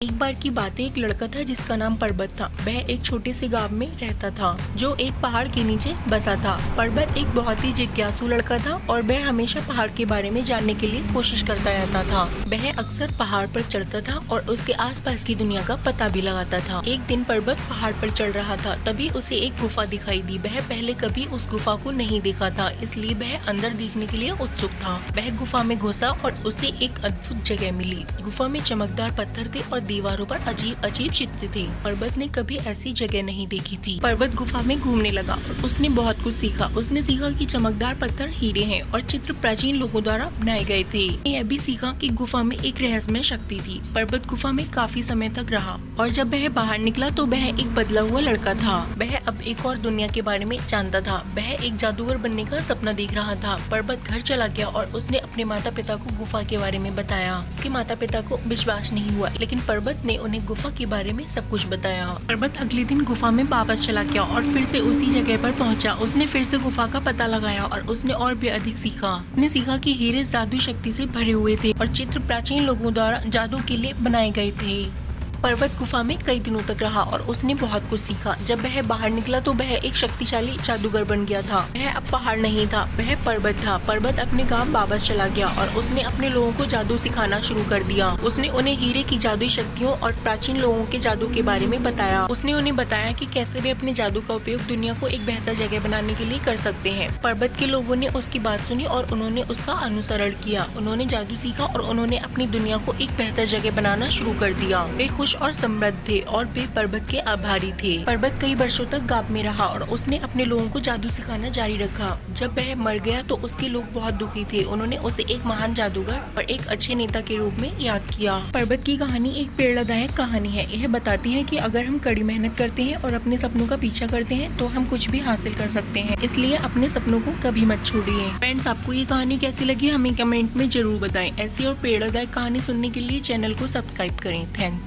एक बार की बात है, एक लड़का था जिसका नाम पर्वत था। वह एक छोटे से गांव में रहता था जो एक पहाड़ के नीचे बसा था। पर्वत एक बहुत ही जिज्ञासु लड़का था और वह हमेशा पहाड़ के बारे में जानने के लिए कोशिश करता रहता था। वह अक्सर पहाड़ पर चढ़ता था और उसके आसपास की दुनिया का पता भी लगाता था। एक दिन पर्वत पहाड़ पर चढ़ रहा था, तभी उसे एक गुफा दिखाई दी। वह पहले कभी उस गुफा को नहीं देखा था, इसलिए वह अंदर देखने के लिए उत्सुक था। वह गुफा में घुसा और उसे एक अद्भुत जगह मिली। गुफा में चमकदार पत्थर थे और दीवारों पर अजीब अजीब चित्र थे। पर्वत ने कभी ऐसी जगह नहीं देखी थी। पर्वत गुफा में घूमने लगा और उसने बहुत कुछ सीखा। उसने सीखा कि चमकदार पत्थर हीरे हैं और चित्र प्राचीन लोगों द्वारा बनाए गए थे। यह भी सीखा कि गुफा में एक रहस्यमय शक्ति थी। पर्वत गुफा में काफी समय तक रहा और जब वह बाहर निकला तो वह एक बदला हुआ लड़का था। वह अब एक और दुनिया के बारे में जानता था। वह एक जादूगर बनने का सपना देख रहा था। पर्वत घर चला गया और उसने अपने माता पिता को गुफा के बारे में बताया। उसके माता पिता को विश्वास नहीं हुआ, लेकिन पर्वत ने उन्हें गुफा के बारे में सब कुछ बताया। पर्वत अगले दिन गुफा में वापस चला गया और फिर से उसी जगह पर पहुंचा। उसने फिर से गुफा का पता लगाया और उसने और भी अधिक सीखा। उसने सीखा कि हीरे जादू शक्ति से भरे हुए थे और चित्र प्राचीन लोगों द्वारा जादू के लिए बनाए गए थे। पर्वत गुफा में कई दिनों तक रहा और उसने बहुत कुछ सीखा। जब वह बाहर निकला तो वह एक शक्तिशाली जादूगर बन गया था। वह अब पहाड़ नहीं था, वह पर्वत था। पर्वत अपने गांव वापस चला गया और उसने अपने लोगों को जादू सिखाना शुरू कर दिया। उसने उन्हें हीरे की जादुई शक्तियों और प्राचीन लोगों के जादू के बारे में बताया। उसने उन्हें बताया कि कैसे वे अपने जादू का उपयोग दुनिया को एक बेहतर जगह बनाने के लिए कर सकते हैं। पर्वत के लोगों ने उसकी बात सुनी और उन्होंने उसका अनुसरण किया। उन्होंने जादू सीखा और उन्होंने अपनी दुनिया को एक बेहतर जगह बनाना शुरू कर दिया। वे खुश और समृद्ध थे और वे पर्वत के आभारी थे। पर्वत कई वर्षों तक गांव में रहा और उसने अपने लोगों को जादू सिखाना जारी रखा। जब वह मर गया तो उसके लोग बहुत दुखी थे। उन्होंने उसे एक महान जादूगर और एक अच्छे नेता के रूप में याद किया। पर्वत की कहानी एक प्रेरणादायक कहानी है। यह बताती है कि अगर हम कड़ी मेहनत करते हैं और अपने सपनों का पीछा करते हैं तो हम कुछ भी हासिल कर सकते हैं। इसलिए अपने सपनों को कभी मत छोड़िए। फ्रेंड्स, आपको ये कहानी कैसी लगी हमें कमेंट में जरूर बताएं। ऐसी और प्रेरणादायक कहानी सुनने के लिए चैनल को सब्सक्राइब करें। थैंक्स।